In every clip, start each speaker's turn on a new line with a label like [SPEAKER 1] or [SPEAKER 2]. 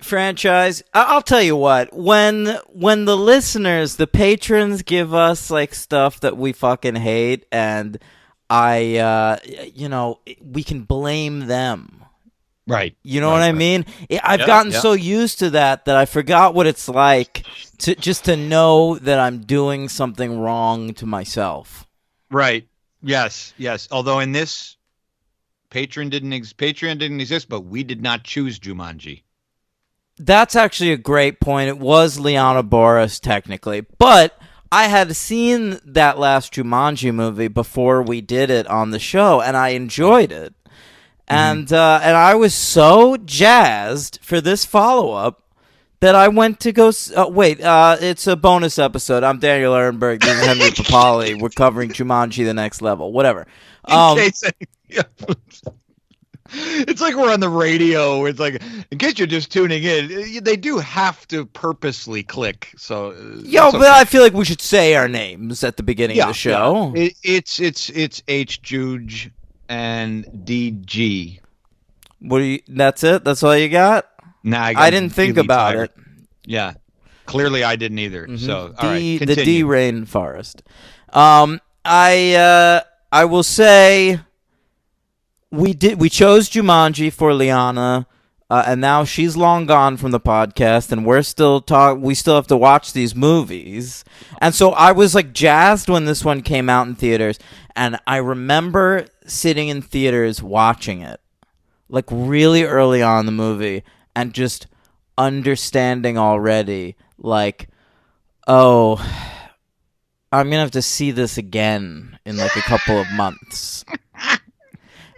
[SPEAKER 1] franchise. I'll tell you what. When the listeners, the patrons, give us like stuff that we fucking hate, and we can blame them.
[SPEAKER 2] Right.
[SPEAKER 1] You know what I mean? I've gotten so used to that I forgot what it's like to know that I'm doing something wrong to myself.
[SPEAKER 2] Right. Yes. Although in this, Patreon didn't exist, but we did not choose Jumanji.
[SPEAKER 1] That's actually a great point. It was Liana Boris, technically. But I had seen that last Jumanji movie before we did it on the show, and I enjoyed it. And I was so jazzed for this follow-up that I went to go... it's a bonus episode. I'm Daniel Ehrenberg. This is Henry Papali. We're covering Jumanji The Next Level. Whatever.
[SPEAKER 2] It's like we're on the radio. It's like, in case you're just tuning in, they do have to purposely click. So,
[SPEAKER 1] but I feel like we should say our names at the beginning of the show.
[SPEAKER 2] Yeah. It's H. Juge and DG.
[SPEAKER 1] That's it? That's all you got?
[SPEAKER 2] Nah,
[SPEAKER 1] I didn't think about it.
[SPEAKER 2] Yeah, clearly I didn't either.
[SPEAKER 1] Mm-hmm.
[SPEAKER 2] So, all right, continue.
[SPEAKER 1] The D Rainforest. I will say we chose Jumanji for Liana, and now she's long gone from the podcast, and we still have to watch these movies. And so I was like jazzed when this one came out in theaters, and I remember sitting in theaters watching it, like really early on in the movie, and just understanding already, like, oh, I'm gonna have to see this again in like a couple of months.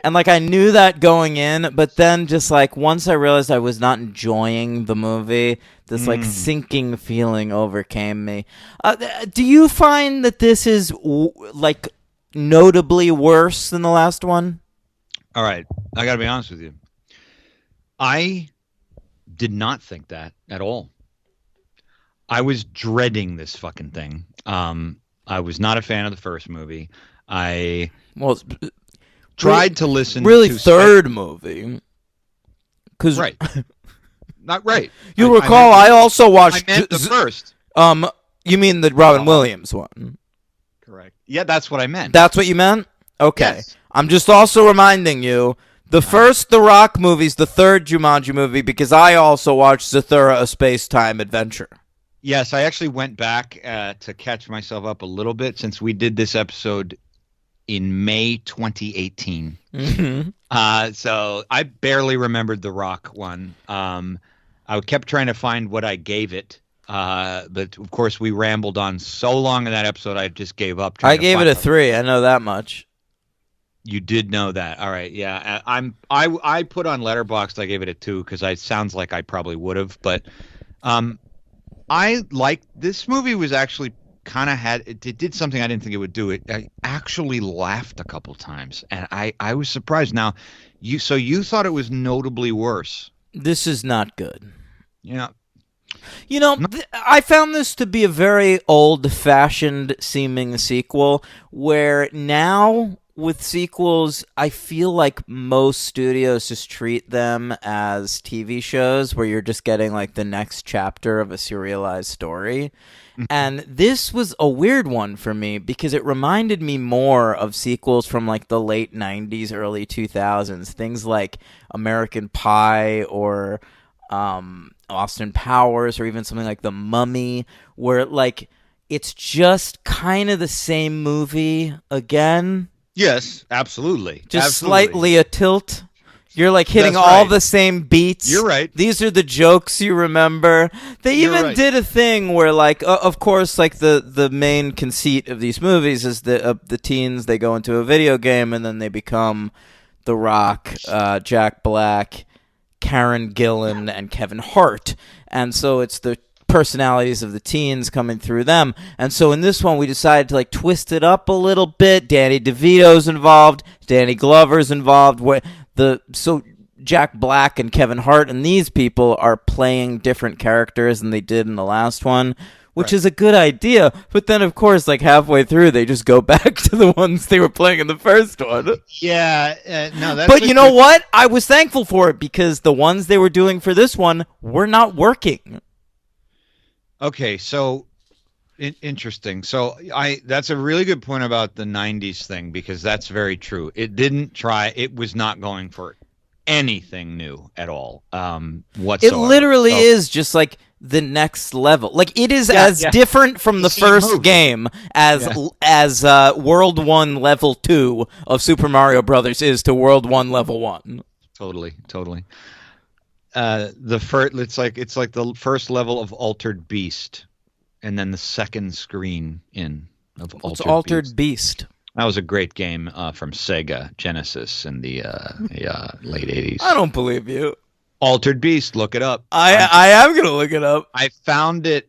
[SPEAKER 1] And like I knew that going in, but then just like once I realized I was not enjoying the movie, this like sinking feeling overcame me. Do you find that this is like notably worse than the last one?
[SPEAKER 2] All right, I gotta be honest with you. I did not think that at all. I was dreading this fucking thing. I was not a fan of the first movie. Tried to listen
[SPEAKER 1] really
[SPEAKER 2] to
[SPEAKER 1] third movie.
[SPEAKER 2] Right. Not right.
[SPEAKER 1] You recall I also watched
[SPEAKER 2] I meant the first.
[SPEAKER 1] You mean the Robin Williams one?
[SPEAKER 2] Correct. Yeah, that's what I meant.
[SPEAKER 1] That's what you meant? Okay.
[SPEAKER 2] Yes.
[SPEAKER 1] I'm just also reminding you, the first The Rock movie's the third Jumanji movie because I also watched Zathura: A Space-Time Adventure.
[SPEAKER 2] Yes, I actually went back to catch myself up a little bit since we did this episode in May 2018.
[SPEAKER 1] Mm-hmm.
[SPEAKER 2] So I barely remembered the Rock one. I kept trying to find what I gave it. But of course we rambled on so long in that episode I just gave up.
[SPEAKER 1] I gave it a 3. I know that much.
[SPEAKER 2] You did know that. All right. Yeah. I put on Letterboxd, I gave it a 2 because it sounds like I probably would have, but I liked this movie. Was actually kind of it did something I didn't think it would do. I actually laughed a couple times, and I was surprised. Now, you thought it was notably worse.
[SPEAKER 1] This is not good.
[SPEAKER 2] Yeah.
[SPEAKER 1] You know, I found this to be a very old-fashioned seeming sequel, where now with sequels, I feel like most studios just treat them as TV shows where you're just getting like the next chapter of a serialized story. And this was a weird one for me because it reminded me more of sequels from like the late 90s, early 2000s. Things like American Pie or Austin Powers or even something like The Mummy, where like it's just kind of the same movie again.
[SPEAKER 2] Yes, absolutely.
[SPEAKER 1] Just slightly a tilt. You're like hitting all the same beats.
[SPEAKER 2] You're right.
[SPEAKER 1] These are the jokes you remember. They even did a thing where, like, of course, like the main conceit of these movies is the teens, they go into a video game and then they become The Rock, Jack Black, Karen Gillan, and Kevin Hart. And so it's the personalities of the teens coming through them. And so in this one we decided to like twist it up a little bit. Danny DeVito's involved, Danny Glover's involved. So Jack Black and Kevin Hart and these people are playing different characters than they did in the last one, which is a good idea. But then, of course, like halfway through, they just go back to the ones they were playing in the first one.
[SPEAKER 2] Yeah, no, that's.
[SPEAKER 1] But you know what? I was thankful for it because the ones they were doing for this one were not working.
[SPEAKER 2] Okay, so interesting. So that's a really good point about the 90s thing because that's very true. It was not going for anything new at all whatsoever.
[SPEAKER 1] It literally is just like the next level. Like it is different from the first game as World 1 Level 2 of Super Mario Brothers is to World 1 Level 1.
[SPEAKER 2] Totally. It's like the first level of Altered Beast, and then the second screen of
[SPEAKER 1] Altered Beast.
[SPEAKER 2] That was a great game from Sega Genesis in the late 80s.
[SPEAKER 1] I don't believe you.
[SPEAKER 2] Altered Beast, look it up.
[SPEAKER 1] I am going to look it up.
[SPEAKER 2] I found it,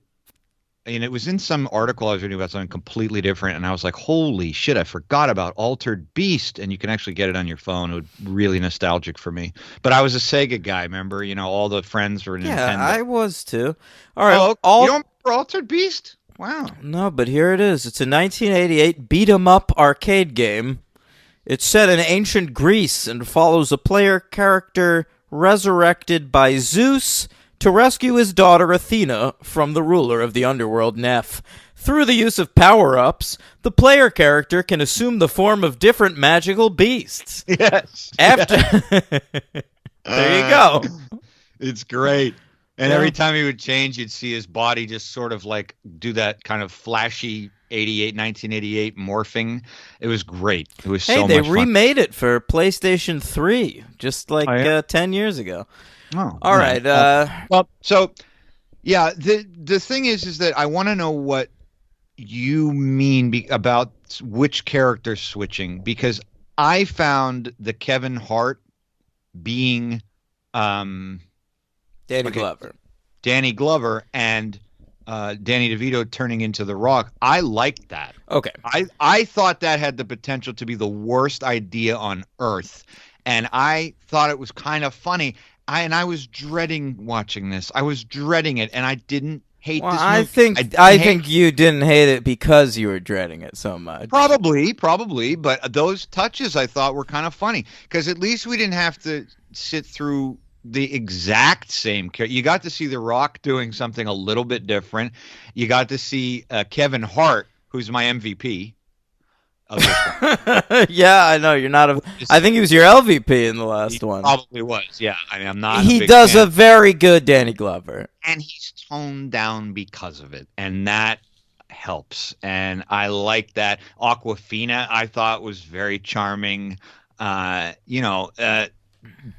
[SPEAKER 2] and it was in some article I was reading about something completely different, and I was like, holy shit, I forgot about Altered Beast, and you can actually get it on your phone. It was really nostalgic for me. But I was a Sega guy, remember? You know, all the friends were Nintendo.
[SPEAKER 1] Yeah, I was too. All right.
[SPEAKER 2] You don't remember Altered Beast? Wow.
[SPEAKER 1] No, but here it is. It's a 1988 beat-em-up arcade game. It's set in ancient Greece and follows a player character resurrected by Zeus to rescue his daughter Athena from the ruler of the underworld, Neph. Through the use of power-ups, the player character can assume the form of different magical beasts.
[SPEAKER 2] Yes.
[SPEAKER 1] After There you go.
[SPEAKER 2] It's great. And every time he would change, you'd see his body just sort of like do that kind of flashy 1988 morphing. It was great. It was so much fun.
[SPEAKER 1] Hey, they remade it for PlayStation 3 just like 10 years ago.
[SPEAKER 2] Oh,
[SPEAKER 1] all right.
[SPEAKER 2] So yeah, the thing is that I want to know what you mean about which character switching, because I found the Kevin Hart being Danny Glover and Danny DeVito turning into The Rock. I liked that.
[SPEAKER 1] Okay.
[SPEAKER 2] I thought that had the potential to be the worst idea on earth, and I thought it was kind of funny. I was dreading watching this. I was dreading it, and I didn't hate this movie.
[SPEAKER 1] I think you didn't hate it because you were dreading it so much.
[SPEAKER 2] Probably, but those touches I thought were kind of funny because at least we didn't have to sit through the exact same character. You got to see The Rock doing something a little bit different. You got to see Kevin Hart, who's my MVP of this one.
[SPEAKER 1] Yeah, I know you're not I think he was your LVP in the last one.
[SPEAKER 2] Probably was. Yeah, I mean, I'm not.
[SPEAKER 1] He does a very good Danny Glover,
[SPEAKER 2] and he's toned down because of it, and that helps. And I like that. Aquafina, I thought, was very charming.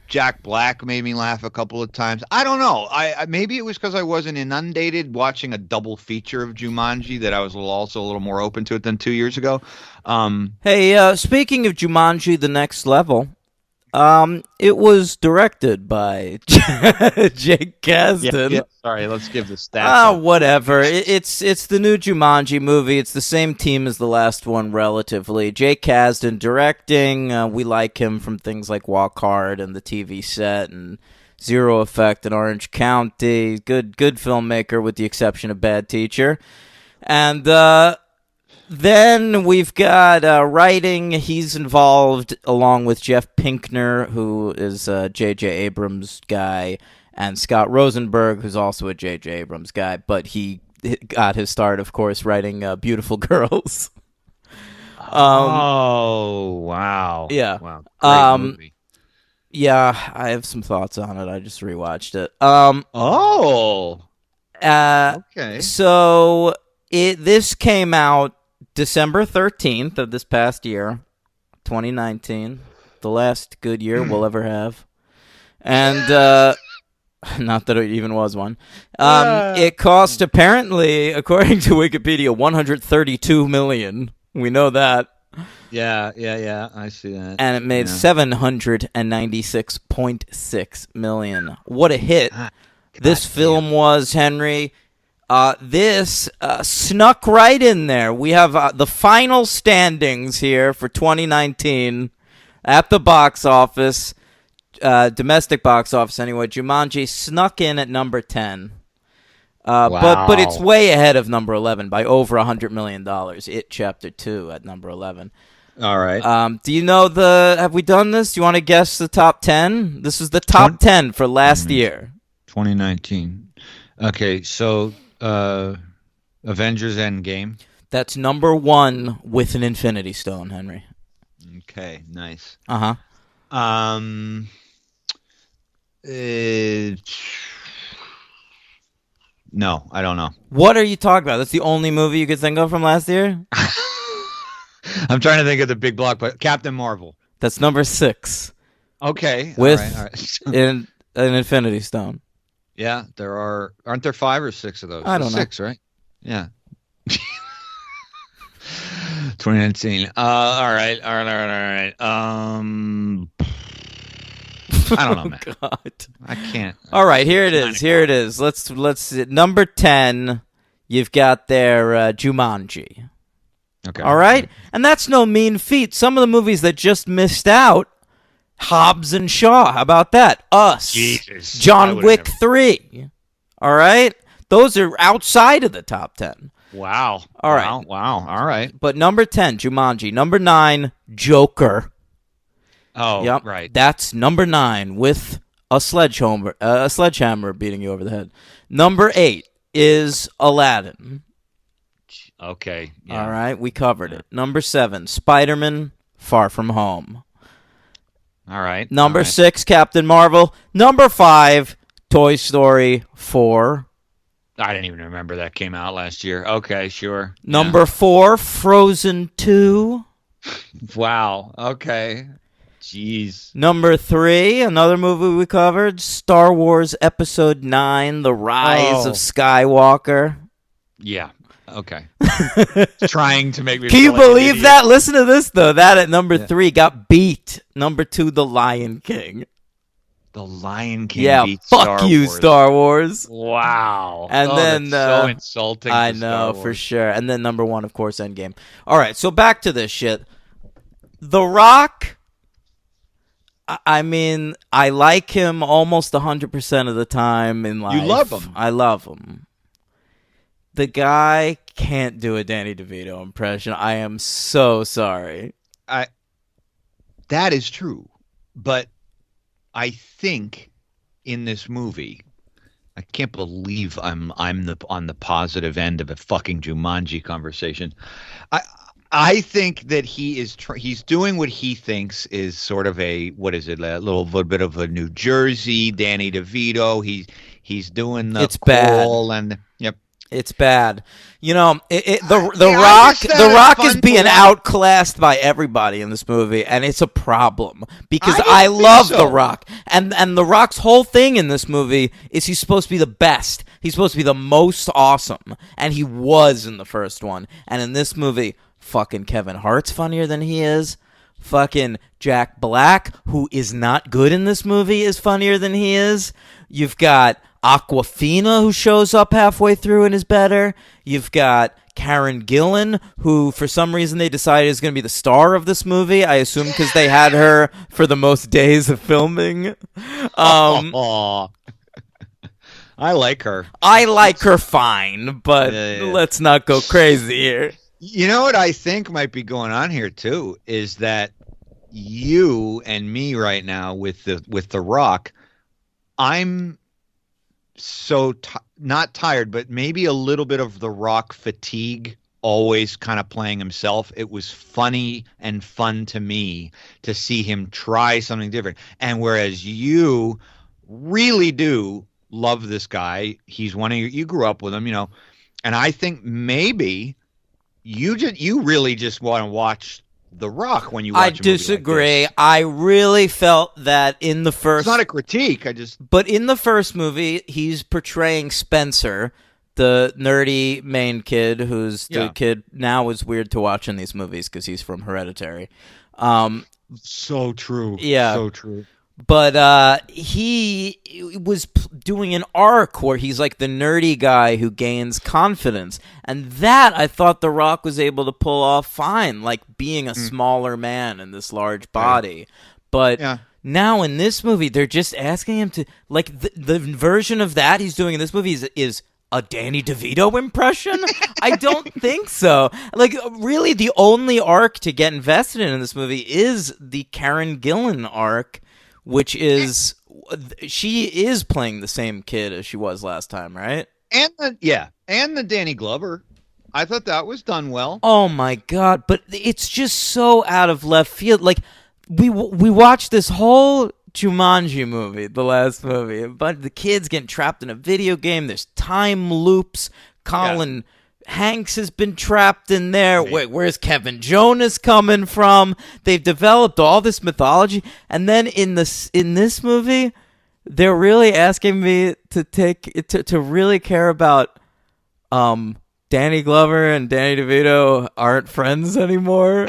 [SPEAKER 2] Jack Black made me laugh a couple of times. I don't know. I maybe it was because I wasn't inundated watching a double feature of Jumanji that I was also a little more open to it than 2 years ago.
[SPEAKER 1] Hey, speaking of Jumanji, The Next Level, it was directed by Jake Kasdan.
[SPEAKER 2] Yeah, sorry, let's give the stats.
[SPEAKER 1] Whatever. It's the new Jumanji movie. It's the same team as the last one, relatively. Jake Kasdan directing. We like him from things like Walk Hard and The TV Set and Zero Effect and Orange County. Good filmmaker with the exception of Bad Teacher. And then we've got writing. He's involved along with Jeff Pinkner, who is a J.J. Abrams guy, and Scott Rosenberg, who's also a J.J. Abrams guy, but he got his start, of course, writing Beautiful Girls.
[SPEAKER 2] Wow.
[SPEAKER 1] Yeah.
[SPEAKER 2] Wow. Great movie.
[SPEAKER 1] Yeah, I have some thoughts on it. I just rewatched it.
[SPEAKER 2] Okay.
[SPEAKER 1] So this came out December 13th of this past year, 2019, the last good year we'll ever have. And not that it even was one. It cost, apparently, according to Wikipedia, $132 million. We know that.
[SPEAKER 2] Yeah, I see that.
[SPEAKER 1] And it made $796.6 million. What a hit this film was, Henry. This snuck right in there. We have the final standings here for 2019 at the box office, domestic box office anyway. Jumanji snuck in at number 10. But it's
[SPEAKER 2] Wow.
[SPEAKER 1] way ahead of number 11 by over $100 million. It Chapter 2 at number 11.
[SPEAKER 2] All right.
[SPEAKER 1] Do you know have we done this? Do you want to guess the top 10? This is the top 10 for last year.
[SPEAKER 2] 2019. Okay, so Avengers Endgame.
[SPEAKER 1] That's number 1 with an Infinity Stone, Henry.
[SPEAKER 2] Okay, nice.
[SPEAKER 1] Uh-huh.
[SPEAKER 2] No, I don't know.
[SPEAKER 1] What are you talking about? That's the only movie you could think of from last year?
[SPEAKER 2] I'm trying to think of the big block, but Captain Marvel.
[SPEAKER 1] That's number 6
[SPEAKER 2] Okay.
[SPEAKER 1] with
[SPEAKER 2] all right.
[SPEAKER 1] an Infinity Stone.
[SPEAKER 2] Yeah, aren't there 5 or 6 of those?
[SPEAKER 1] I don't know.
[SPEAKER 2] 6, right? Yeah. 2019. All right. I don't know, man.
[SPEAKER 1] God.
[SPEAKER 2] I can't.
[SPEAKER 1] All right, here it is. Let's number 10. You've got there Jumanji.
[SPEAKER 2] Okay.
[SPEAKER 1] All right, and that's no mean feat. Some of the movies that just missed out, Hobbs and Shaw. How about that? Us.
[SPEAKER 2] Jesus.
[SPEAKER 1] John Wick 3. All right, those are outside of the top 10.
[SPEAKER 2] Wow.
[SPEAKER 1] All right.
[SPEAKER 2] Wow. All right.
[SPEAKER 1] But number 10, Jumanji. Number 9, Joker.
[SPEAKER 2] Oh,
[SPEAKER 1] Yep.
[SPEAKER 2] right.
[SPEAKER 1] That's number 9 with a sledgehammer beating you over the head. Number 8 is Aladdin.
[SPEAKER 2] Okay. Yeah.
[SPEAKER 1] All right, we covered it. Number 7, Spider-Man: Far From Home.
[SPEAKER 2] All right.
[SPEAKER 1] Number
[SPEAKER 2] all right.
[SPEAKER 1] 6, Captain Marvel. Number 5, Toy Story 4.
[SPEAKER 2] I didn't even remember that came out last year. Okay, sure.
[SPEAKER 1] Number 4, Frozen 2.
[SPEAKER 2] Yeah. Wow. Okay. Jeez.
[SPEAKER 1] Number 3, another movie we covered, Star Wars Episode 9, The Rise of Skywalker.
[SPEAKER 2] Yeah. Okay. Trying to make me.
[SPEAKER 1] Can
[SPEAKER 2] feel
[SPEAKER 1] you
[SPEAKER 2] like an
[SPEAKER 1] believe
[SPEAKER 2] idiot.
[SPEAKER 1] that? Listen to this, though. That at number 3 got beat. Number 2, The Lion King.
[SPEAKER 2] The Lion King
[SPEAKER 1] Yeah,
[SPEAKER 2] beat
[SPEAKER 1] fuck
[SPEAKER 2] Star
[SPEAKER 1] you,
[SPEAKER 2] Wars.
[SPEAKER 1] Star Wars.
[SPEAKER 2] Wow.
[SPEAKER 1] And then
[SPEAKER 2] that's so insulting.
[SPEAKER 1] I
[SPEAKER 2] to
[SPEAKER 1] know,
[SPEAKER 2] Star
[SPEAKER 1] for
[SPEAKER 2] Wars.
[SPEAKER 1] sure. And then number 1, of course, Endgame. All right, so back to this shit. The Rock, I mean, I like him almost 100% of the time in life.
[SPEAKER 2] You love him.
[SPEAKER 1] I love him. The guy can't do a Danny DeVito impression. I am so sorry.
[SPEAKER 2] That is true, but I think in this movie, I can't believe I'm on the positive end of a fucking Jumanji conversation. I think that he's doing what he thinks is sort of a little bit of a New Jersey Danny DeVito. He's doing the
[SPEAKER 1] It's bad.
[SPEAKER 2] cool and yep.
[SPEAKER 1] It's bad. You know, the
[SPEAKER 2] I
[SPEAKER 1] Rock
[SPEAKER 2] just found
[SPEAKER 1] the
[SPEAKER 2] it
[SPEAKER 1] Rock
[SPEAKER 2] fun
[SPEAKER 1] is
[SPEAKER 2] to
[SPEAKER 1] being
[SPEAKER 2] watch.
[SPEAKER 1] outclassed by everybody in this movie, and it's a problem because
[SPEAKER 2] I don't
[SPEAKER 1] I
[SPEAKER 2] think
[SPEAKER 1] love
[SPEAKER 2] so.
[SPEAKER 1] the Rock, and the Rock's whole thing in this movie is he's supposed to be the best. He's supposed to be the most awesome, and he was in the first one. And in this movie, fucking Kevin Hart's funnier than he is. Fucking Jack Black, who is not good in this movie, is funnier than he is. You've got Aquafina, who shows up halfway through and is better. You've got Karen Gillan, who for some reason they decided is going to be the star of this movie. I assume because they had her for the most days of filming.
[SPEAKER 2] Aw. I like her.
[SPEAKER 1] I like her fine, but
[SPEAKER 2] Yeah.
[SPEAKER 1] let's not go crazy here.
[SPEAKER 2] You know what I think might be going on here too is that you and me right now with the Rock, I'm so not tired, but maybe a little bit of the Rock fatigue. Always kind of playing himself. It was funny and fun to me to see him try something different. And whereas you really do love this guy, he's one of you grew up with him, and I think maybe you really just want to watch The Rock when you watch
[SPEAKER 1] I
[SPEAKER 2] a movie like
[SPEAKER 1] disagree.
[SPEAKER 2] this.
[SPEAKER 1] I really felt that in the first...
[SPEAKER 2] It's not a critique.
[SPEAKER 1] But in the first movie, he's portraying Spencer, the nerdy main kid who's the kid now is weird to watch in these movies because he's from Hereditary.
[SPEAKER 2] So true.
[SPEAKER 1] Yeah.
[SPEAKER 2] So true.
[SPEAKER 1] But he was doing an arc where he's like the nerdy guy who gains confidence. And that I thought The Rock was able to pull off fine, like being a smaller man in this large body. But now in this movie, they're just asking him to, like, the version of that he's doing in this movie is a Danny DeVito impression? I don't think so. Like, really, the only arc to get invested in this movie is the Karen Gillan arc, which is she is playing the same kid as she was last time, right?
[SPEAKER 2] And the Danny Glover. I thought that was done well.
[SPEAKER 1] Oh my god! But it's just so out of left field. Like we watched this whole Jumanji movie, the last movie, but the kids getting trapped in a video game. There's time loops. Colin Hanks has been trapped in there. Wait, where's Kevin Jonas coming from? They've developed all this mythology, and then in this movie, they're really asking me to really care about Danny Glover and Danny DeVito aren't friends anymore.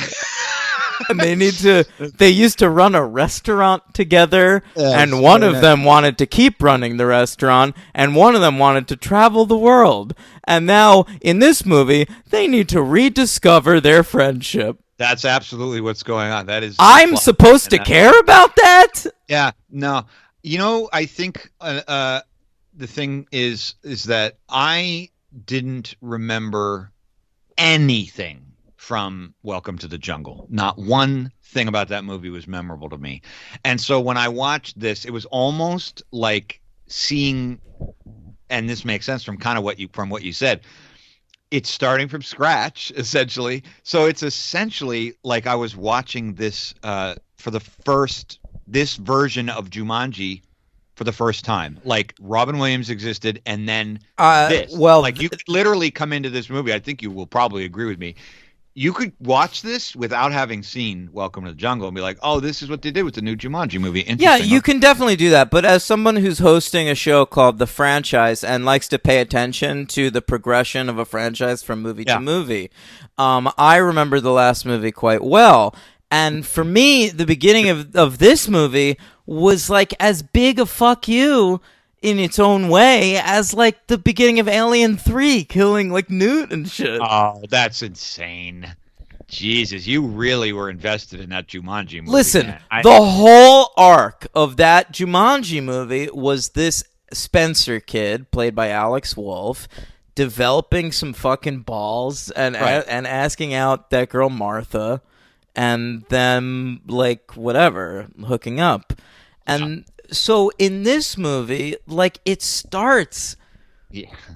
[SPEAKER 1] And they used to run a restaurant together, and one of them wanted to keep running the restaurant, and one of them wanted to travel the world. And now, in this movie, they need to rediscover their friendship.
[SPEAKER 2] That's absolutely what's going on. That is.
[SPEAKER 1] I'm supposed to care about that?
[SPEAKER 2] Yeah, no. I think the thing is that I didn't remember anything from Welcome to the Jungle. Not one thing about that movie was memorable to me. And so when I watched this, it was almost like seeing, and this makes sense from kind of what you said, it's starting from scratch, essentially. So it's essentially like I was watching this this version of Jumanji for the first time. Like Robin Williams existed, and then this.
[SPEAKER 1] Well,
[SPEAKER 2] like you could literally come into this movie. I think you will probably agree with me. You could watch this without having seen Welcome to the Jungle and be like, "Oh, this is what they did with the new Jumanji movie."
[SPEAKER 1] Yeah, you can definitely do that. But as someone who's hosting a show called The Franchise and likes to pay attention to the progression of a franchise from movie to movie, I remember the last movie quite well. And for me, the beginning of this movie was like as big a fuck you in its own way as like the beginning of Alien 3 killing like Newt and shit.
[SPEAKER 2] Oh, that's insane. Jesus, you really were invested in that Jumanji movie.
[SPEAKER 1] Listen, the whole arc of that Jumanji movie was this Spencer kid, played by Alex Wolff, developing some fucking balls and asking out that girl Martha, and them like whatever hooking up. And so in this movie, like it starts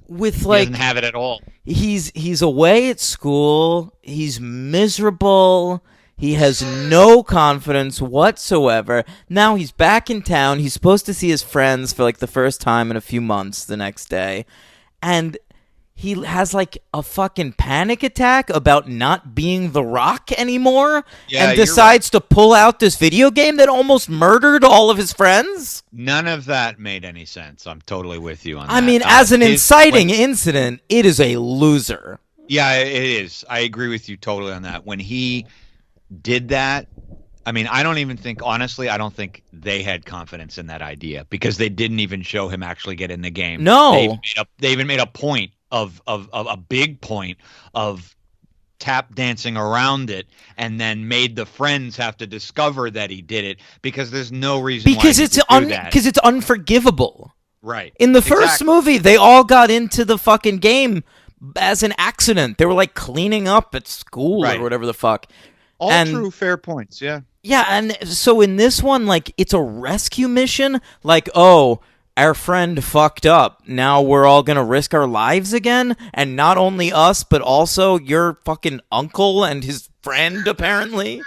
[SPEAKER 1] with like
[SPEAKER 2] he doesn't have it at all.
[SPEAKER 1] He's away at school. He's miserable. He has no confidence whatsoever. Now he's back in town. He's supposed to see his friends for like the first time in a few months the next day. And he has like a fucking panic attack about not being The Rock anymore, and decides to pull out this video game that almost murdered all of his friends.
[SPEAKER 2] None of that made any sense. I'm totally with you on that.
[SPEAKER 1] I mean, as an inciting incident, it is a loser.
[SPEAKER 2] Yeah, it is. I agree with you totally on that. When he did that, I mean, I don't think they had confidence in that idea because they didn't even show him actually get in the game.
[SPEAKER 1] No.
[SPEAKER 2] They even made a point of a big point of tap dancing around it, and then made the friends have to discover that he did it because there's no reason
[SPEAKER 1] because
[SPEAKER 2] why
[SPEAKER 1] because it's unforgivable.
[SPEAKER 2] Right.
[SPEAKER 1] In the first movie, they all got into the fucking game as an accident. They were like cleaning up at school or whatever the fuck.
[SPEAKER 2] All true, fair points. Yeah.
[SPEAKER 1] Yeah, and so in this one, like, it's a rescue mission. Like, oh, our friend fucked up. Now we're all gonna risk our lives again, and not only us, but also your fucking uncle and his friend, apparently,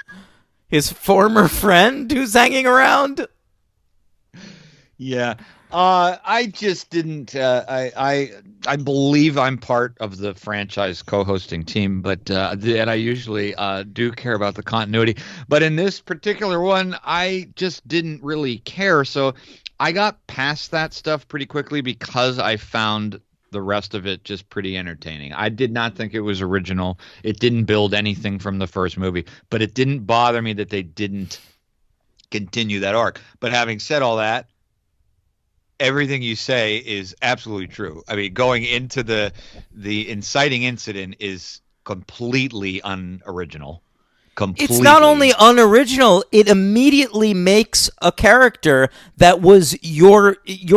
[SPEAKER 1] his former friend who's hanging around.
[SPEAKER 2] Yeah, I just didn't. I believe I'm part of the franchise co-hosting team, but and I usually do care about the continuity. But in this particular one, I just didn't really care. So I got past that stuff pretty quickly because I found the rest of it just pretty entertaining. I did not think it was original. It didn't build anything from the first movie, but it didn't bother me that they didn't continue that arc. But having said all that, everything you say is absolutely true. I mean, going into the inciting incident is completely unoriginal. completely.
[SPEAKER 1] It's not only unoriginal, it immediately makes a character that was your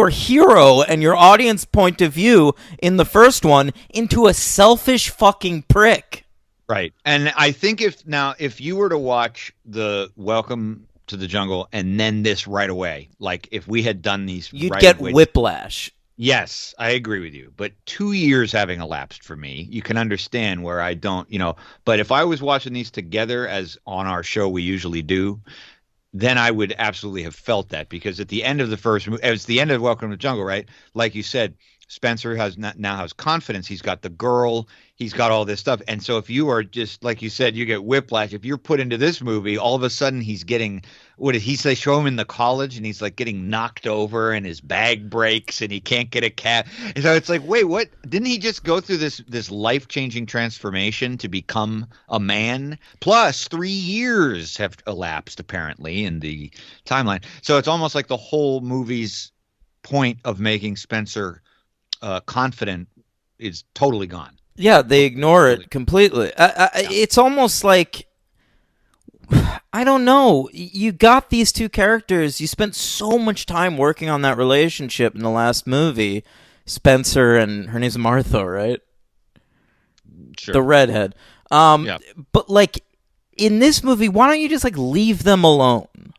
[SPEAKER 1] hero and your audience point of view in the first one into a selfish fucking prick.
[SPEAKER 2] Right. And I think if you were to watch the Welcome to the Jungle and then this right away, like if we had done these
[SPEAKER 1] You'd
[SPEAKER 2] right
[SPEAKER 1] get
[SPEAKER 2] away,
[SPEAKER 1] whiplash.
[SPEAKER 2] yes, I agree with you. But 2 years having elapsed for me, you can understand where I don't, but if I was watching these together as on our show we usually do, then I would absolutely have felt that, because at the end of the first movie, it's the end of Welcome to the Jungle, right? Like you said, Spencer now has confidence. He's got the girl. He's got all this stuff. And so if you are just, like you said, you get whiplash. If you're put into this movie, all of a sudden he's getting, what did he say? Show him in the college and he's like getting knocked over and his bag breaks and he can't get a cab. And so it's like, wait, what? Didn't he just go through this life-changing transformation to become a man? Plus 3 years have elapsed apparently in the timeline. So it's almost like the whole movie's point of making Spencer confident is totally gone.
[SPEAKER 1] Yeah, they ignore it completely. It's almost like, I don't know. You got these two characters. You spent so much time working on that relationship in the last movie. Spencer and her name's Martha, right?
[SPEAKER 2] Sure.
[SPEAKER 1] The redhead.
[SPEAKER 2] Yeah.
[SPEAKER 1] But like in this movie, why don't you just like leave them alone?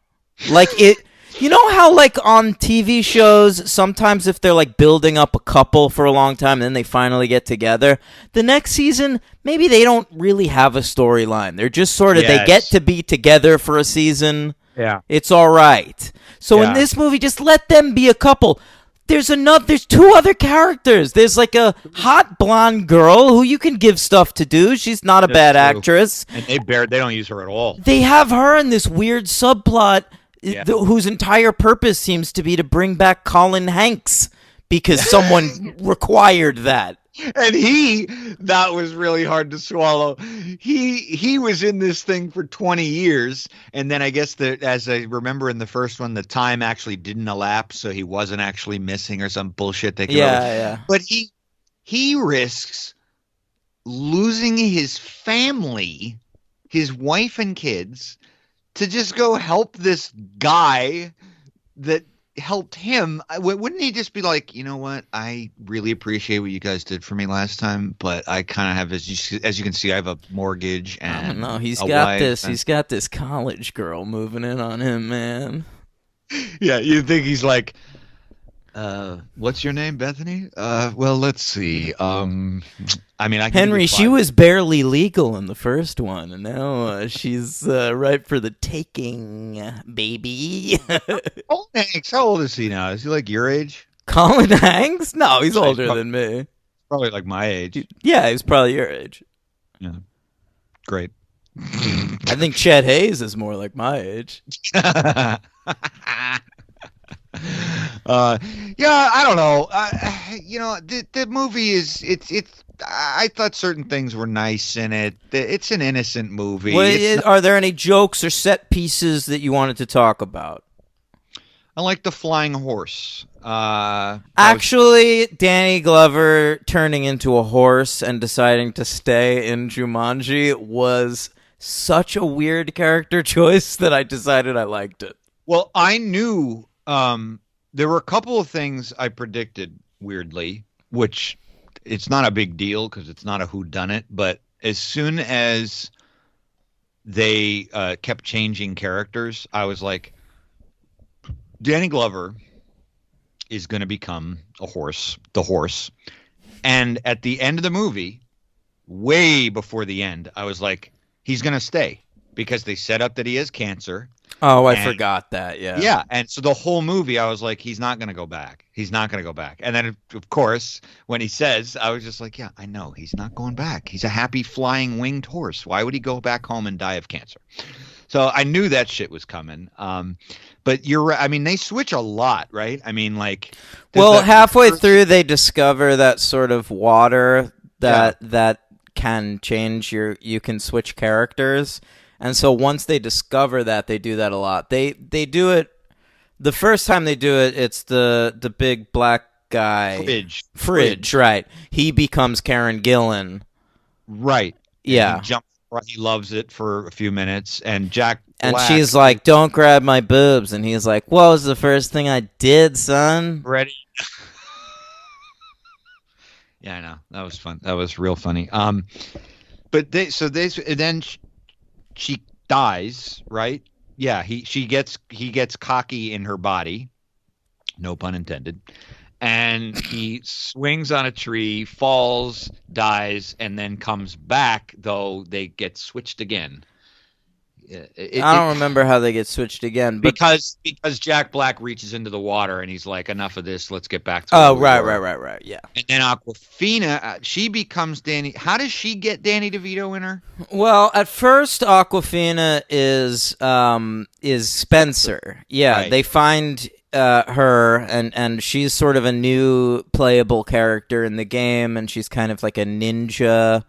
[SPEAKER 1] Like it. You know how, like, on TV shows, sometimes if they're, like, building up a couple for a long time and then they finally get together, the next season, maybe they don't really have a storyline. They're just sort of, They get to be together for a season.
[SPEAKER 2] Yeah.
[SPEAKER 1] It's all right. So in this movie, just let them be a couple. There's two other characters. There's, like, a hot blonde girl who you can give stuff to do. She's not a bad actress.
[SPEAKER 2] And they don't use her at all.
[SPEAKER 1] They have her in this weird subplot.
[SPEAKER 2] Yeah.
[SPEAKER 1] Whose entire purpose seems to be to bring back Colin Hanks because someone required that.
[SPEAKER 2] And that was really hard to swallow. He was in this thing for 20 years. And then I guess as I remember in the first one, the time actually didn't elapse. So he wasn't actually missing or some bullshit.
[SPEAKER 1] Yeah.
[SPEAKER 2] But he risks losing his family, his wife and kids, to just go help this guy that helped him. Wouldn't he just be like, you know what? I really appreciate what you guys did for me last time, but I kind of have, as you can see, I have a mortgage and
[SPEAKER 1] I don't know. He's got this college girl moving in on him, man.
[SPEAKER 2] Yeah, you think he's like, what's your name, Bethany? Well, let's see.
[SPEAKER 1] Henry, she was barely legal in the first one, and now she's ripe for the taking, baby.
[SPEAKER 2] Colin Hanks, how old is he now? Is he like your age?
[SPEAKER 1] Colin Hanks? No, he's older than me.
[SPEAKER 2] Probably like my age.
[SPEAKER 1] Yeah, he's probably your age.
[SPEAKER 2] Yeah. Great.
[SPEAKER 1] I think Chet Hayes is more like my age.
[SPEAKER 2] Yeah, I don't know. The movie is it's. I thought certain things were nice in it. It's an innocent movie.
[SPEAKER 1] Are there any jokes or set pieces that you wanted to talk about?
[SPEAKER 2] I like the flying horse.
[SPEAKER 1] Actually, Danny Glover turning into a horse and deciding to stay in Jumanji was such a weird character choice that I decided I liked it.
[SPEAKER 2] Well, I knew there were a couple of things I predicted weirdly, which it's not a big deal because it's not a whodunit, but as soon as they kept changing characters, I was like, Danny Glover is going to become the horse. And at the end of the movie, way before the end, I was like, he's going to stay because they set up that he has cancer.
[SPEAKER 1] Oh, I forgot that. Yeah.
[SPEAKER 2] Yeah. And so the whole movie, I was like, he's not going to go back. He's not going to go back. And then, of course, when he says, I was just like, yeah, I know. He's not going back. He's a happy flying winged horse. Why would he go back home and die of cancer? So I knew that shit was coming. But you're right. I mean, they switch a lot, right? I mean, like.
[SPEAKER 1] Well, halfway through, they discover that sort of water that can change you can switch characters. And so once they discover that, they do that a lot. They do it. The first time they do it, it's the big black guy. Fridge, right. He becomes Karen Gillan.
[SPEAKER 2] Right.
[SPEAKER 1] Yeah.
[SPEAKER 2] He jumps Right, he loves it for a few minutes, and Jack
[SPEAKER 1] And
[SPEAKER 2] Black
[SPEAKER 1] she's like, "Don't grab my boobs," and he's like, "What was the first thing I did, son?"
[SPEAKER 2] ready. Yeah, I know that was fun. That was real funny. But they and then she dies, right? Yeah, he gets cocky in her body, no pun intended, and he swings on a tree, falls, dies, and then comes back. Though they get switched again.
[SPEAKER 1] I don't remember how they get switched again, but
[SPEAKER 2] Because Jack Black reaches into the water and he's like, enough of this, let's get back to where
[SPEAKER 1] oh,
[SPEAKER 2] we
[SPEAKER 1] right,
[SPEAKER 2] were.
[SPEAKER 1] right, yeah.
[SPEAKER 2] And then Aquafina, she becomes Danny. How does she get Danny DeVito in her?
[SPEAKER 1] Well, at first, Aquafina is Spencer. Yeah,
[SPEAKER 2] Right.
[SPEAKER 1] they find her, and she's sort of a new playable character in the game, and she's kind of like a ninja,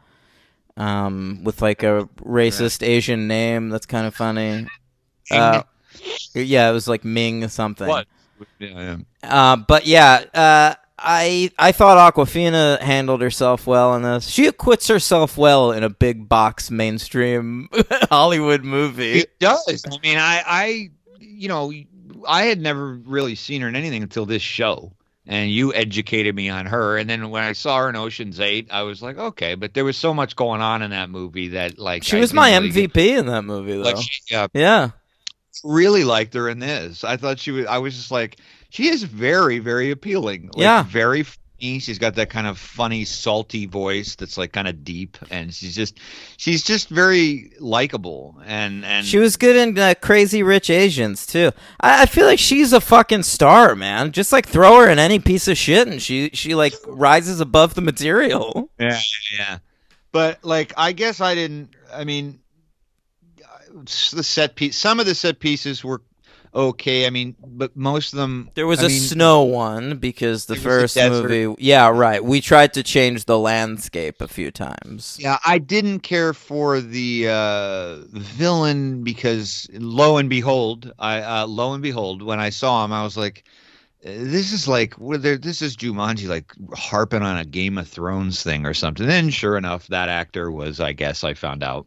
[SPEAKER 1] with like a racist Asian name. That's kind of funny. Yeah, it was like Ming something.
[SPEAKER 2] What? Yeah.
[SPEAKER 1] But yeah, I thought Aquafina handled herself well in this. She acquits herself well in a big box mainstream Hollywood movie.
[SPEAKER 2] It does. I mean, I had never really seen her in anything until this show, and you educated me on her. And then when I saw her in Ocean's 8, I was like, okay, but there was so much going on in that movie that like
[SPEAKER 1] She
[SPEAKER 2] I
[SPEAKER 1] was
[SPEAKER 2] didn't
[SPEAKER 1] my
[SPEAKER 2] really
[SPEAKER 1] MVP in that movie, though.
[SPEAKER 2] like.
[SPEAKER 1] Yeah.
[SPEAKER 2] Really liked her in this. I thought she was. I was just like, she is very, very appealing. Like,
[SPEAKER 1] Yeah.
[SPEAKER 2] very funny. She's got that kind of funny, salty voice that's like kind of deep, and she's just very likable. And
[SPEAKER 1] She was good in Crazy Rich Asians too. I feel like she's a fucking star, man. Just like throw her in any piece of shit, and she like rises above the material.
[SPEAKER 2] yeah, yeah. But like, I guess I didn't. I mean, the set piece. Some of the set pieces were okay. I mean, but most of them.
[SPEAKER 1] There was
[SPEAKER 2] I
[SPEAKER 1] a
[SPEAKER 2] mean,
[SPEAKER 1] snow one because the
[SPEAKER 2] It was a
[SPEAKER 1] first
[SPEAKER 2] desert.
[SPEAKER 1] movie. Yeah, right. We tried to change the landscape a few times.
[SPEAKER 2] Yeah, I didn't care for the villain because lo and behold, when I saw him, I was like, "This is like this is Jumanji, like harping on a Game of Thrones thing or something." Then, sure enough, that actor was, I guess, I found out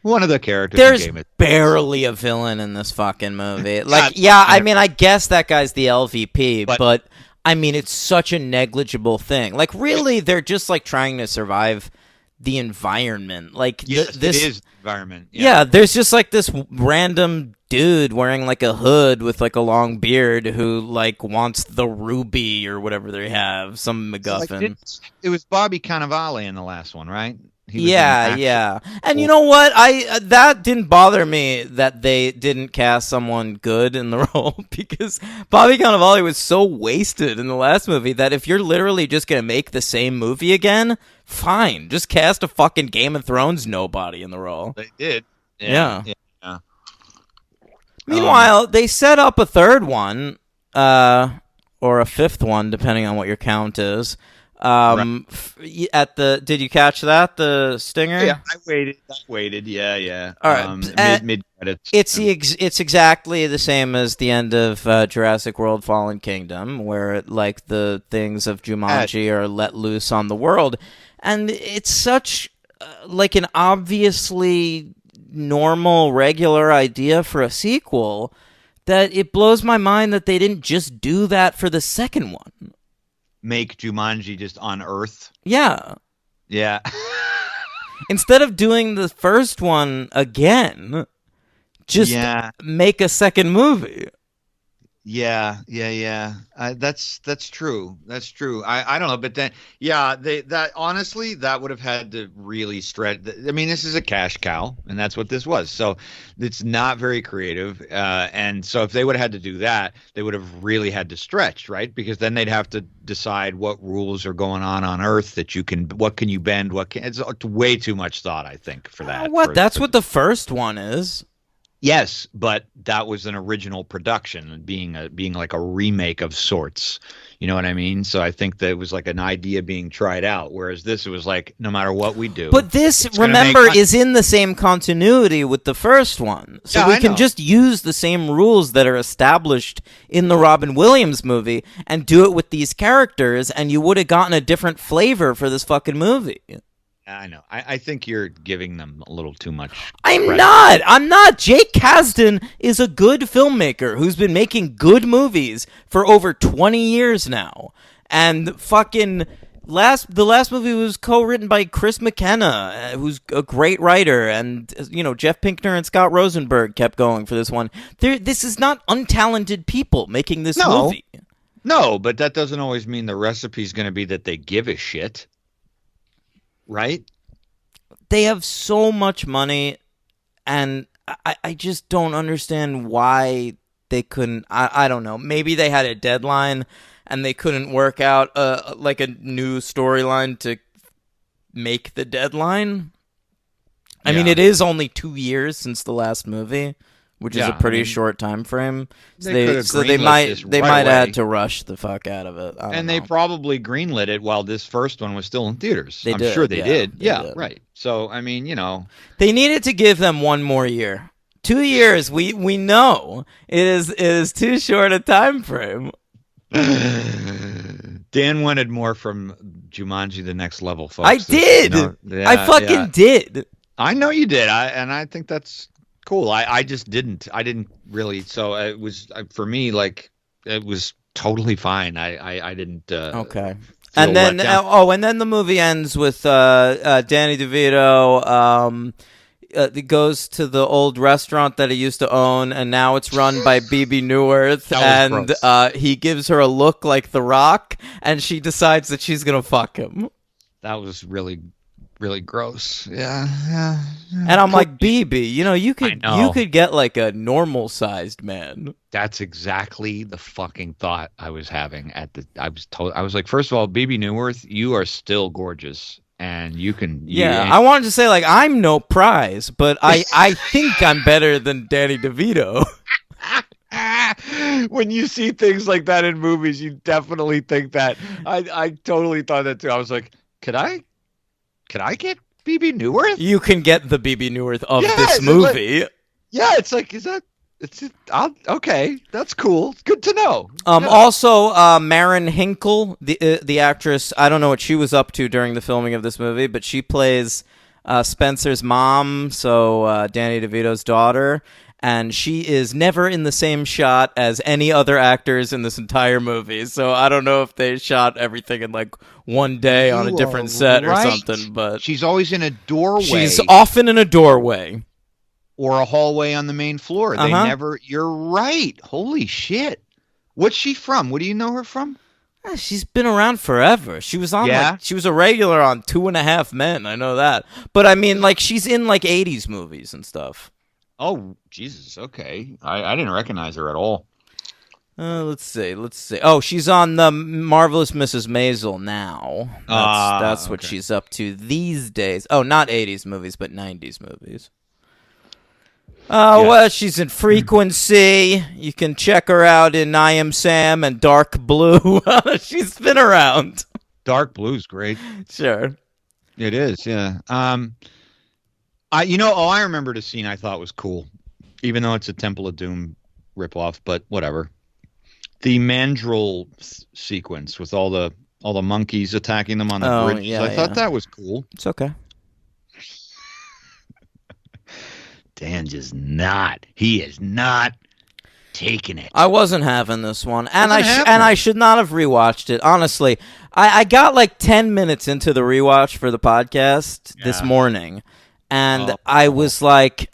[SPEAKER 2] one of the characters
[SPEAKER 1] There's
[SPEAKER 2] in Game of
[SPEAKER 1] barely a villain in this fucking movie. Like,
[SPEAKER 2] Yeah,
[SPEAKER 1] yeah, I mean, I guess that guy's the LVP,
[SPEAKER 2] But-
[SPEAKER 1] but I mean, it's such a negligible thing. Like, really, they're just like trying to survive the environment. Like,
[SPEAKER 2] Yes,
[SPEAKER 1] this
[SPEAKER 2] it is environment.
[SPEAKER 1] Yeah, there's just like this random dude wearing like a hood with like a long beard who like wants the ruby or whatever they have, some
[SPEAKER 2] Like,
[SPEAKER 1] MacGuffin.
[SPEAKER 2] it was Bobby Cannavale in the last one, right? He was in
[SPEAKER 1] Yeah,
[SPEAKER 2] action.
[SPEAKER 1] yeah. And you know what? I that didn't bother me that they didn't cast someone good in the role because Bobby Cannavale was so wasted in the last movie that if you're literally just going to make the same movie again, fine. Just cast a fucking Game of Thrones nobody in the role.
[SPEAKER 2] They did.
[SPEAKER 1] Yeah.
[SPEAKER 2] Yeah.
[SPEAKER 1] Meanwhile, they set up a third one, or a fifth one, depending on what your count is. Did you catch that? The stinger?
[SPEAKER 2] Yeah, I waited. Yeah.
[SPEAKER 1] All right.
[SPEAKER 2] Mid credits.
[SPEAKER 1] It's exactly the same as the end of Jurassic World: Fallen Kingdom, where like the things of Jumanji are let loose on the world, and it's such like an obviously normal, regular idea for a sequel that it blows my mind that they didn't just do that for the second one.
[SPEAKER 2] Make Jumanji just on Earth.
[SPEAKER 1] Yeah.
[SPEAKER 2] Yeah.
[SPEAKER 1] Instead of doing the first one again, just make a second movie.
[SPEAKER 2] Yeah. That's true. That's true. I don't know, but then that honestly that would have had to really stretch. I mean, this is a cash cow, and that's what this was. So it's not very creative, and so if they would have had to do that, they would have really had to stretch, right? Because then they'd have to decide what rules are going on Earth that what can you bend, it's way too much thought, I think, for that.
[SPEAKER 1] That's what the first one is.
[SPEAKER 2] Yes, but that was an original production, being like a remake of sorts. You know what I mean? So I think that it was like an idea being tried out, whereas this was like no matter what we do.
[SPEAKER 1] But this, remember, is in the same continuity with the first one, so we can just use the same rules that are established in the Robin Williams movie and do it with these characters, and you would have gotten a different flavor for this fucking movie.
[SPEAKER 2] I know. I think you're giving them a little too much
[SPEAKER 1] I'm
[SPEAKER 2] credit.
[SPEAKER 1] not. I'm not. Jake Kasdan is a good filmmaker who's been making good movies for over 20 years now. And fucking the last movie was co-written by Chris McKenna, who's a great writer, and Jeff Pinkner and Scott Rosenberg kept going for this one. This is not untalented people making this movie.
[SPEAKER 2] No, but that doesn't always mean the recipe's going to be that they give a shit. Right?
[SPEAKER 1] They have so much money, and I just don't understand why they couldn't. I don't know. Maybe they had a deadline and they couldn't work out like a new storyline to make the deadline. I mean, it is only 2 years since the last movie, which is a pretty short time frame. So they might had to rush the fuck out of it.
[SPEAKER 2] They probably greenlit it while this first one was still in theaters. I'm
[SPEAKER 1] did,
[SPEAKER 2] sure they did.
[SPEAKER 1] They
[SPEAKER 2] Yeah,
[SPEAKER 1] did.
[SPEAKER 2] right. So I mean,
[SPEAKER 1] they needed to give them one more year. 2 years, we know it is too short a time frame.
[SPEAKER 2] Dan wanted more from Jumanji: The Next Level, folks.
[SPEAKER 1] I did. I fucking did.
[SPEAKER 2] I know you did. And I think that's cool. I just didn't. I didn't really. So it was for me like it was totally fine. I didn't.
[SPEAKER 1] Okay. And then the movie ends with Danny DeVito. He goes to the old restaurant that he used to own, and now it's run by Bebe Neuwirth, and he gives her a look like The Rock, and she decides that she's gonna fuck him.
[SPEAKER 2] That was really, really gross. Yeah.
[SPEAKER 1] And I'm like, Bebe, you could get like a normal sized man.
[SPEAKER 2] That's exactly the fucking thought I was having I was like, first of all, Bebe Neuwirth, you are still gorgeous. And you can...
[SPEAKER 1] I wanted to say, like, I'm no prize, but I think I'm better than Danny DeVito.
[SPEAKER 2] When you see things like that in movies, you definitely think that. I totally thought that, too. I was like, could I get Bebe Neuwirth?
[SPEAKER 1] You can get the Bebe Neuwirth of this movie.
[SPEAKER 2] It's like, is that... okay, that's cool. It's good to know.
[SPEAKER 1] Also, Maren Hinkle, the actress, I don't know what she was up to during the filming of this movie, but she plays Spencer's mom, so Danny DeVito's daughter, and she is never in the same shot as any other actors in this entire movie. So I don't know if they shot everything in like one day on a different set or something, but
[SPEAKER 2] she's always in a doorway.
[SPEAKER 1] She's often in a doorway.
[SPEAKER 2] Or a hallway on the main floor. They never... You're right. Holy shit. What's she from? What do you know her from?
[SPEAKER 1] She's been around forever. She was on she was a regular on 2.5 Men. I know that. But I mean, like, she's in like 80s movies and stuff.
[SPEAKER 2] Oh, Jesus. Okay. I didn't recognize her at all.
[SPEAKER 1] Let's see. Oh, she's on the Marvelous Mrs. Maisel now. That's what she's up to these days. Oh, not 80s movies, but 90s movies. Well, she's in Frequency. You can check her out in I Am Sam and Dark Blue. She's been around.
[SPEAKER 2] Dark Blue's great.
[SPEAKER 1] Sure.
[SPEAKER 2] It is, yeah. I remembered a scene I thought was cool, even though it's a Temple of Doom ripoff, but whatever. The mandrill sequence with all the monkeys attacking them on the bridge.
[SPEAKER 1] Yeah,
[SPEAKER 2] I thought that was cool.
[SPEAKER 1] It's okay.
[SPEAKER 2] Dan he is not taking it.
[SPEAKER 1] I wasn't having this one, and I should not have rewatched it. Honestly, I got like 10 minutes into the rewatch for the podcast this morning, and I was like,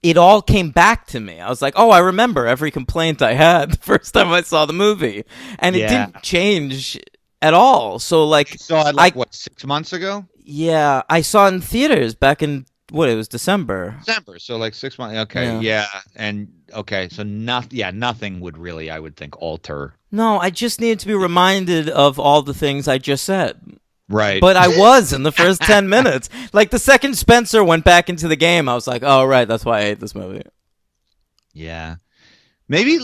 [SPEAKER 1] it all came back to me. I was like, oh, I remember every complaint I had the first time I saw the movie, and it didn't change at all. So like,
[SPEAKER 2] you saw it 6 months ago?
[SPEAKER 1] Yeah, I saw it in theaters back in. It was December,
[SPEAKER 2] so like 6 months. Okay, yeah. And okay, so nothing would really, I would think, alter.
[SPEAKER 1] No, I just needed to be reminded of all the things I just said.
[SPEAKER 2] Right.
[SPEAKER 1] But I was in the first 10 minutes. Like the second Spencer went back into the game, I was like, oh, right, that's why I hate this movie.
[SPEAKER 2] Yeah. Maybe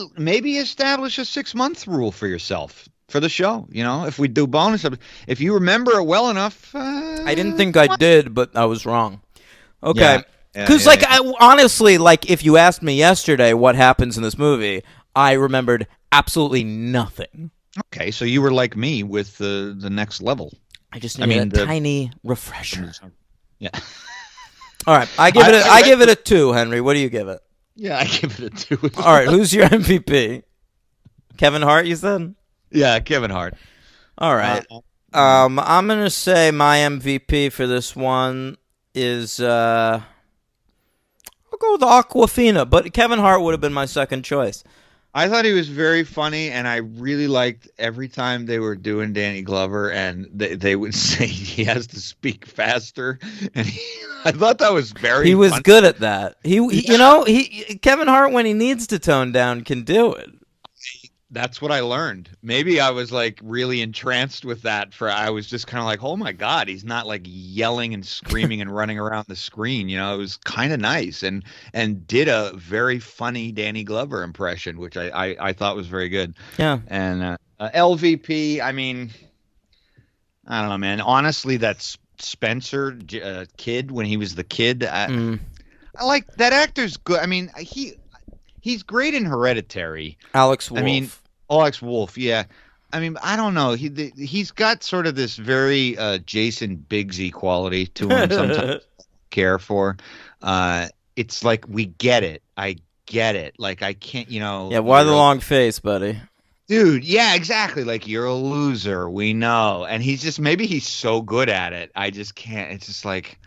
[SPEAKER 2] establish a 6-month rule for yourself for the show. If we do bonus, if you remember it well enough.
[SPEAKER 1] I didn't think I did, but I was wrong. Okay, because honestly, like if you asked me yesterday what happens in this movie, I remembered absolutely nothing.
[SPEAKER 2] Okay, so you were like me with the next level.
[SPEAKER 1] I just
[SPEAKER 2] I
[SPEAKER 1] needed
[SPEAKER 2] mean,
[SPEAKER 1] a tiny refresher.
[SPEAKER 2] yeah.
[SPEAKER 1] All right, I give it a 2, Henry. What do you give it?
[SPEAKER 2] Yeah, I give it a 2 as
[SPEAKER 1] All right,
[SPEAKER 2] well.
[SPEAKER 1] who's your MVP? Kevin Hart, you said?
[SPEAKER 2] Yeah, Kevin Hart.
[SPEAKER 1] All
[SPEAKER 2] Uh,
[SPEAKER 1] right. I'm gonna say my MVP for this one is I'll go with Aquafina, but Kevin Hart would have been my second choice.
[SPEAKER 2] I thought he was very funny, and I really liked every time they were doing Danny Glover, and they would say he has to speak faster, and I thought that was very.
[SPEAKER 1] He was
[SPEAKER 2] funny.
[SPEAKER 1] good at that. He Kevin Hart when he needs to tone down can do it.
[SPEAKER 2] That's what I learned. Maybe I was like really entranced with that. I was just kind of like, oh my God, he's not like yelling and screaming and running around the screen. It was kind of nice, and did a very funny Danny Glover impression, which I thought was very good.
[SPEAKER 1] Yeah.
[SPEAKER 2] And LVP, I mean, I don't know, man. Honestly, that's Spencer kid when he was the kid. I like that actor's good. I mean, he's great in Hereditary.
[SPEAKER 1] Alex Wolff.
[SPEAKER 2] I mean, Alex Wolff, yeah. I mean, I don't know. He's got sort of this very Jason Biggsy quality to him. Sometimes care for. It's like we get it. I get it. Like I can't,
[SPEAKER 1] Yeah. Why the long face, buddy?
[SPEAKER 2] Dude, yeah, exactly. Like you're a loser. We know, and maybe he's so good at it. I just can't. It's just like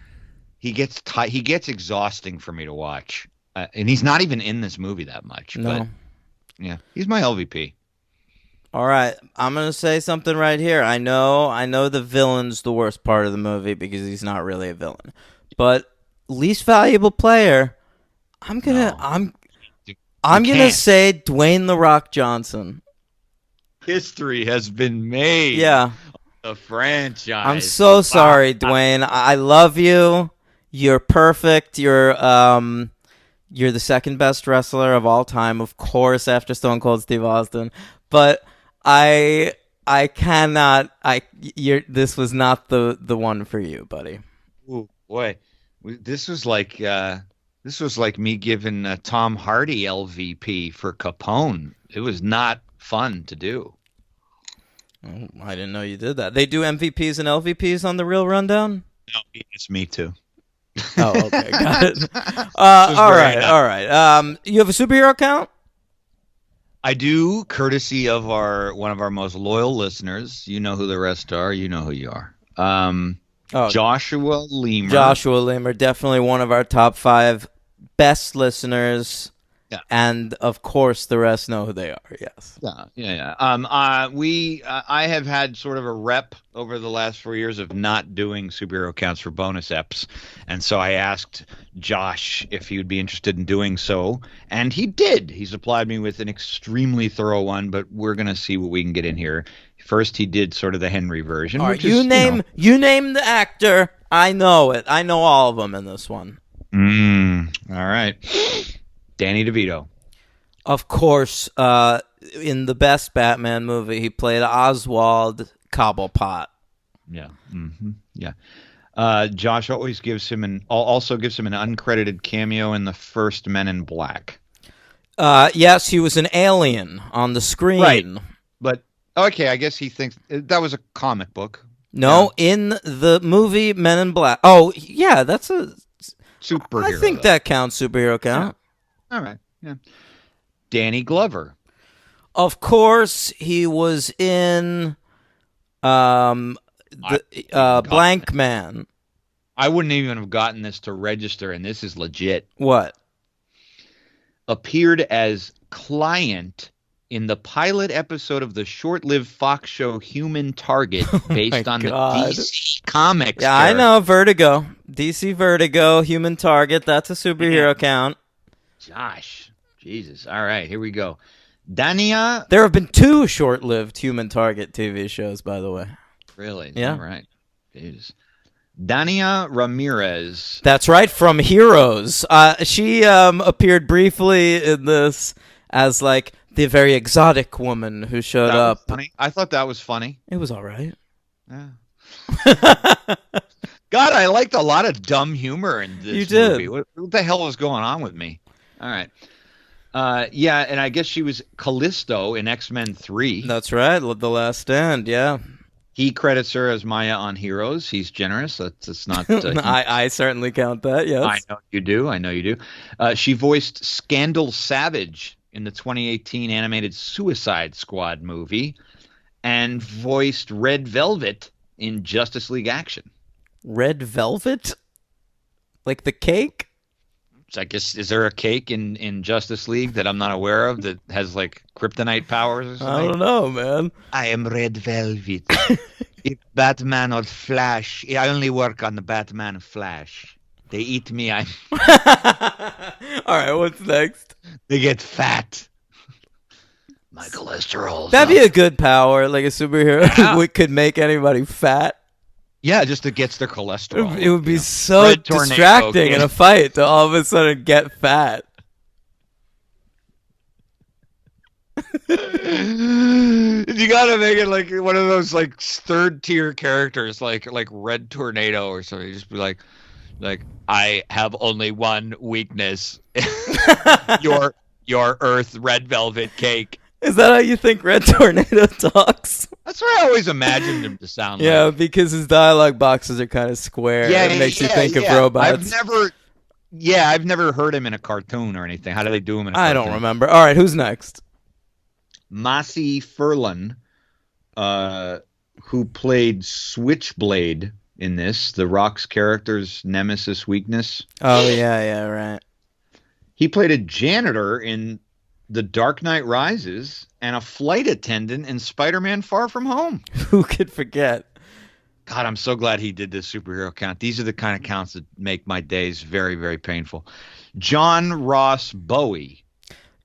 [SPEAKER 2] he gets he gets exhausting for me to watch. And he's not even in this movie that much.
[SPEAKER 1] No.
[SPEAKER 2] But, yeah, he's my LVP.
[SPEAKER 1] All right, I'm gonna say something right here. I know the villain's the worst part of the movie because he's not really a villain. But least valuable player, I'm gonna say Dwayne The Rock Johnson.
[SPEAKER 2] History has been made.
[SPEAKER 1] Yeah.
[SPEAKER 2] The franchise.
[SPEAKER 1] I'm so sorry, Dwayne. I love you. You're perfect. You're the second best wrestler of all time, of course, after Stone Cold Steve Austin. But I cannot. This was not the one for you, buddy.
[SPEAKER 2] Ooh, boy, this was like me giving Tom Hardy LVP for Capone. It was not fun to do.
[SPEAKER 1] Oh, I didn't know you did that. They do MVPs and LVPs on the Real Rundown?
[SPEAKER 2] No, it's me too.
[SPEAKER 1] Oh, okay, got it. All right. You have a superhero count?
[SPEAKER 2] I do, courtesy of one of our most loyal listeners. You know who the rest are. You know who you are. Joshua Lemur.
[SPEAKER 1] Joshua Lemur, definitely one of our top 5 best listeners. Yeah. And of course, the rest know who they are. Yes.
[SPEAKER 2] Yeah. I have had sort of a rep over the last 4 years of not doing superhero counts for bonus eps, and so I asked Josh if he would be interested in doing so, and he did. He supplied me with an extremely thorough one, but we're gonna see what we can get in here. First, he did sort of the Henry version.
[SPEAKER 1] All right, you name the actor. I know it. I know all of them in this one.
[SPEAKER 2] All right. Danny DeVito.
[SPEAKER 1] Of course, in the best Batman movie, he played Oswald Cobblepot.
[SPEAKER 2] Yeah. Mm-hmm. Yeah. Josh always gives him an uncredited cameo in the first Men in Black.
[SPEAKER 1] Yes, he was an alien on the screen.
[SPEAKER 2] Right. But, okay, I guess he thinks that was a comic book.
[SPEAKER 1] No, yeah. In the movie Men in Black. Oh, yeah, that's a
[SPEAKER 2] superhero.
[SPEAKER 1] I think that counts, superhero count.
[SPEAKER 2] Yeah. All right. Yeah. Danny Glover.
[SPEAKER 1] Of course, he was in Blank Man.
[SPEAKER 2] I wouldn't even have gotten this to register, and this is legit.
[SPEAKER 1] What?
[SPEAKER 2] Appeared as Client in the pilot episode of the short-lived Fox show Human Target, based on the DC Comics.
[SPEAKER 1] Yeah, character. I know. Vertigo. DC Vertigo, Human Target. That's a superhero count.
[SPEAKER 2] Josh. Jesus. All right, here we go. Dania.
[SPEAKER 1] There have been 2 short-lived Human Target TV shows, by the way.
[SPEAKER 2] Really?
[SPEAKER 1] Yeah.
[SPEAKER 2] All right. Jesus. Dania Ramirez.
[SPEAKER 1] That's right, from Heroes. She appeared briefly in this as like the very exotic woman who showed up.
[SPEAKER 2] Funny. I thought that was funny.
[SPEAKER 1] It was all right.
[SPEAKER 2] Yeah. God, I liked a lot of dumb humor in this movie. What the hell was going on with me? All right. Yeah, and I guess she was Callisto in X-Men 3.
[SPEAKER 1] That's right, The Last Stand, yeah.
[SPEAKER 2] He credits her as Maya on Heroes. He's generous. That's not.
[SPEAKER 1] I certainly count that.
[SPEAKER 2] I
[SPEAKER 1] Yes.
[SPEAKER 2] know you do. I know you do. She voiced Scandal Savage in the 2018 animated Suicide Squad movie, and voiced Red Velvet in Justice League Action.
[SPEAKER 1] Red Velvet, like the cake.
[SPEAKER 2] So I guess, is there a cake in Justice League that I'm not aware of that has like kryptonite powers or
[SPEAKER 1] I
[SPEAKER 2] something?
[SPEAKER 1] don't know, man.
[SPEAKER 2] I am Red Velvet. If Batman or Flash, I only work on the Batman and Flash. They eat me, I
[SPEAKER 1] All right, what's next?
[SPEAKER 2] they get fat. My cholesterol's
[SPEAKER 1] That'd be
[SPEAKER 2] up.
[SPEAKER 1] a good power, like a superhero
[SPEAKER 2] Yeah.
[SPEAKER 1] we could make anybody fat.
[SPEAKER 2] Yeah, just it gets their cholesterol.
[SPEAKER 1] It would be
[SPEAKER 2] you know.
[SPEAKER 1] so
[SPEAKER 2] Red tornado
[SPEAKER 1] distracting in
[SPEAKER 2] kid.
[SPEAKER 1] a fight to all of a sudden get fat.
[SPEAKER 2] You gotta make it like one of those like third tier characters, like Red Tornado or something. Just be like I have only one weakness. your Earth Red Velvet Cake.
[SPEAKER 1] Is that how you think Red Tornado talks?
[SPEAKER 2] That's what I always imagined him to sound
[SPEAKER 1] Yeah,
[SPEAKER 2] like.
[SPEAKER 1] because his dialogue boxes are kind of square.
[SPEAKER 2] Yeah,
[SPEAKER 1] It makes you think of
[SPEAKER 2] yeah.
[SPEAKER 1] robots.
[SPEAKER 2] I've never heard him in a cartoon or anything. How do they do him in a
[SPEAKER 1] I
[SPEAKER 2] cartoon?
[SPEAKER 1] don't remember. All right, who's next?
[SPEAKER 2] Massey Ferlin, who played Switchblade in this, The Rock's character's nemesis weakness.
[SPEAKER 1] Oh, yeah, right.
[SPEAKER 2] He played a janitor in The Dark Knight Rises and a flight attendant in Spider-Man Far From Home.
[SPEAKER 1] Who could forget?
[SPEAKER 2] God, I'm so glad he did this superhero count. These are the kind of counts that make my days very, very painful. John Ross Bowie.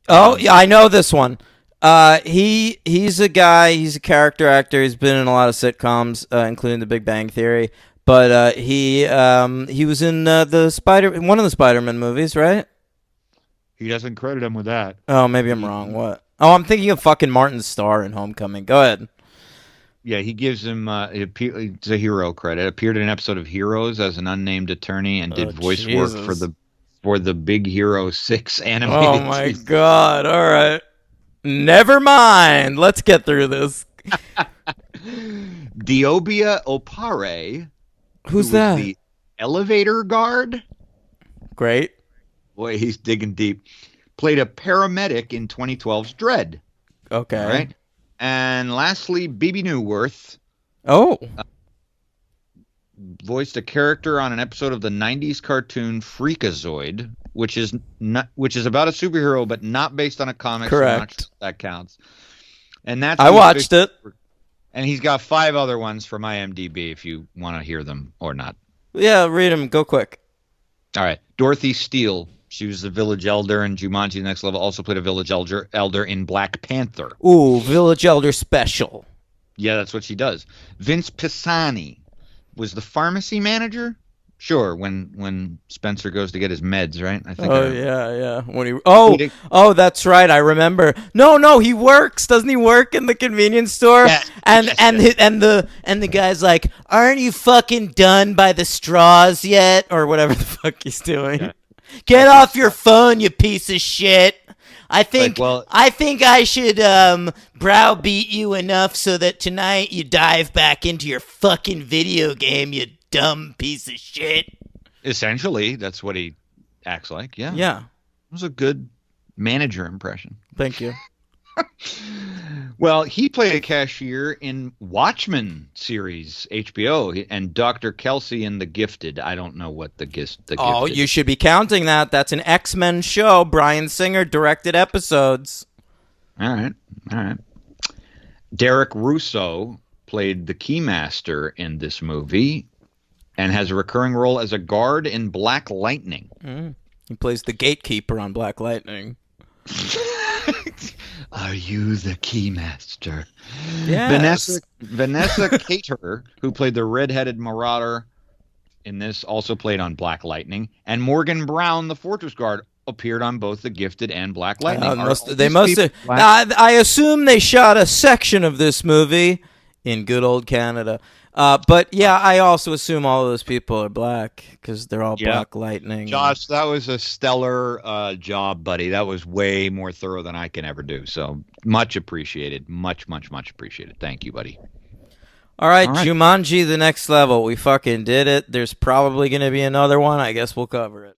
[SPEAKER 1] Oh, yeah, I know this one. He's a guy. He's a character actor. He's been in a lot of sitcoms, including The Big Bang Theory. But he was in one of the Spider-Man movies, right?
[SPEAKER 2] He doesn't credit him with that.
[SPEAKER 1] Oh, maybe I'm wrong. What? Oh, I'm thinking of fucking Martin Starr in Homecoming. Go ahead.
[SPEAKER 2] Yeah, he gives him it's a hero credit. Appeared in an episode of Heroes as an unnamed attorney and did voice work
[SPEAKER 1] Jesus.
[SPEAKER 2] for the Big Hero 6 animated
[SPEAKER 1] Oh my
[SPEAKER 2] series.
[SPEAKER 1] god. All right. Never mind. Let's get through this.
[SPEAKER 2] Diobia Opare.
[SPEAKER 1] Who's
[SPEAKER 2] who was
[SPEAKER 1] that?
[SPEAKER 2] The elevator guard.
[SPEAKER 1] Great.
[SPEAKER 2] Boy, he's digging deep. Played a paramedic in 2012's Dread.
[SPEAKER 1] Okay.
[SPEAKER 2] All right. And lastly, Bebe Newworth
[SPEAKER 1] Oh.
[SPEAKER 2] voiced a character on an episode of the 90s cartoon Freakazoid, which is about a superhero but not based on a comic. So I'm not
[SPEAKER 1] Correct.
[SPEAKER 2] sure if that counts. And that's
[SPEAKER 1] I watched it.
[SPEAKER 2] And he's got 5 other ones from IMDb if you want to hear them or not.
[SPEAKER 1] Yeah, read them. Go quick.
[SPEAKER 2] All right. Dorothy Steele. She was the village elder in Jumanji The Next Level. Also played a village elder in Black Panther.
[SPEAKER 1] Ooh, Village Elder Special.
[SPEAKER 2] Yeah, that's what she does. Vince Pisani was the pharmacy manager. Sure, when Spencer goes to get his meds, right? I think.
[SPEAKER 1] Oh yeah. When he that's right. I remember. No, he works. Doesn't he work in the convenience store?
[SPEAKER 2] Yeah.
[SPEAKER 1] And
[SPEAKER 2] Yes,
[SPEAKER 1] and
[SPEAKER 2] yes.
[SPEAKER 1] the guy's like, "Aren't you fucking done by the straws yet?" Or whatever the fuck he's doing.
[SPEAKER 2] Yeah.
[SPEAKER 1] Get off your phone, you piece of shit. I think
[SPEAKER 2] well-
[SPEAKER 1] I think I should browbeat you enough so that tonight you dive back into your fucking video game, you dumb piece of shit.
[SPEAKER 2] Essentially, that's what he acts like. Yeah.
[SPEAKER 1] Yeah.
[SPEAKER 2] It was a good manager impression.
[SPEAKER 1] Thank you.
[SPEAKER 2] Well, he played a cashier in Watchmen series, HBO, and Dr. Kelsey in The Gifted. I don't know what the Gifted.
[SPEAKER 1] Oh, you should be counting that. That's an X-Men show. Bryan Singer directed episodes.
[SPEAKER 2] All right. Derek Russo played the Keymaster in this movie and has a recurring role as a guard in Black Lightning.
[SPEAKER 1] He plays the gatekeeper on Black Lightning.
[SPEAKER 2] Are you the Keymaster?
[SPEAKER 1] Yes.
[SPEAKER 2] Vanessa Cater, who played the redheaded marauder in this, also played on Black Lightning. And Morgan Brown, the Fortress Guard, appeared on both The Gifted and Black Lightning.
[SPEAKER 1] They must have. I assume they shot a section of this movie in good old Canada. But yeah, I also assume all of those people are black because they're all Black Lightning.
[SPEAKER 2] Josh, that was a stellar job, buddy. That was way more thorough than I can ever do. So much appreciated. Much appreciated. Thank you, buddy.
[SPEAKER 1] All right,
[SPEAKER 2] All right.
[SPEAKER 1] Jumanji, the next level. We fucking did it. There's probably going to be another one. I guess we'll cover it.